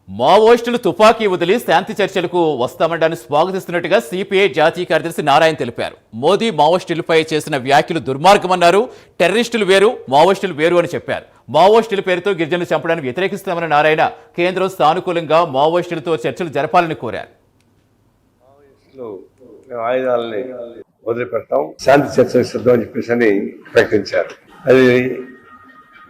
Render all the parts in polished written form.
మావోయిస్టులు తుపాకీ వదిలి శాంతి చర్చలకు వస్తామని స్వాగతిస్తున్నట్టుగా సిపిఐ జాతీయ కార్యదర్శి నారాయణ తెలిపారు. మోదీ మావోయిస్టులపై చేసిన వ్యాఖ్యలు దుర్మార్గమన్నారు. టెర్రరిస్టులు వేరు, మావోయిస్టులు వేరు అని చెప్పారు. మావోయిస్టుల పేరుతో గిరిజనులు చంపడాన్ని వ్యతిరేకిస్తామన్న నారాయణ కేంద్రం సానుకూలంగా మావోయిస్టులతో చర్చలు జరపాలని కోరారు. ఆయుధాలని వదిలిపెడతాం, శాంతి చర్చలు సిద్ధం అని చెప్పేసి ప్రకటించారు. అది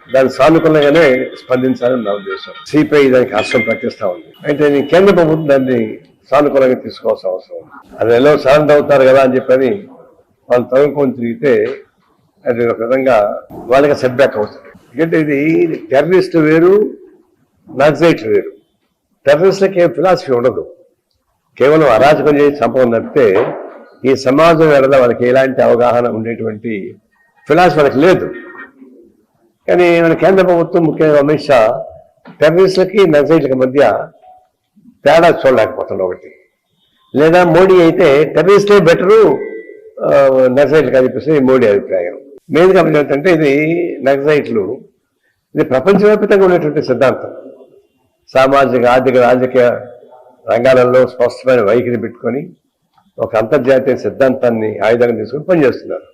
దాని సానుకూలంగానే స్పందించాలని నా ఉద్దేశం. సిపిఐ దానికి హర్షం ప్రకటిస్తా ఉంది. అయితే కేంద్ర ప్రభుత్వం దాన్ని సానుకూలంగా తీసుకోవాల్సిన అవసరం ఉంది. అది ఎలా సరెండర్ అవుతారు కదా అని చెప్పని వాళ్ళు తగులుకొని తిరిగితే అది ఒక విధంగా వాళ్ళకి సెట్ బ్యాక్ అవుతుంది. ఎందుకంటే ఇది టెర్రరిస్ట్ వేరు, నక్సలైట్లు వేరు. టెర్రరిస్టులకి ఏం ఫిలాసఫీ ఉండదు, కేవలం అరాచకం చేసి చంపడం తప్పితే ఈ సమాజం ఎడల వాళ్ళకి ఎలాంటి అవగాహన ఉండేటువంటి ఫిలాసఫీ వాళ్ళకి లేదు. కానీ మన కేంద్ర ప్రభుత్వం ముఖ్యంగా అమిత్ షా టెర్రరిస్టులకి నక్సలైట్లకి మధ్య తేడా చూడలేకపోతుంది ఒకటి. లేదా మోడీ అయితే టెర్రరిస్టే బెటరు, నక్సలైట్లు అని చెప్పేసి మోడీ అభిప్రాయం. మెయిన్గా ఏంటంటే ఇది నక్సలైట్లు ఇది ప్రపంచవ్యాప్తంగా ఉన్నటువంటి సిద్ధాంతం. సామాజిక, ఆర్థిక, రాజకీయ రంగాలలో స్పష్టమైన వైఖరి పెట్టుకొని ఒక అంతర్జాతీయ సిద్ధాంతాన్ని ఆయుధంగా తీసుకుని పనిచేస్తున్నారు.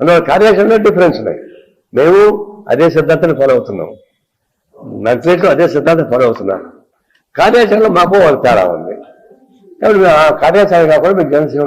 అందువల్ల కార్యాచరణలో డిఫరెన్స్ ఉన్నాయి. మేము అదే సిద్ధాంతాన్ని ఫాలో అవుతున్నాం, నక్సలైట్లు అదే సిద్ధాంతం ఫాలో అవుతున్నారు. కార్యాచరణలో మాకు వాళ్ళ తేడా ఉంది. కాబట్టి ఆ కార్యాచరణ కాకుండా మేము జనసేన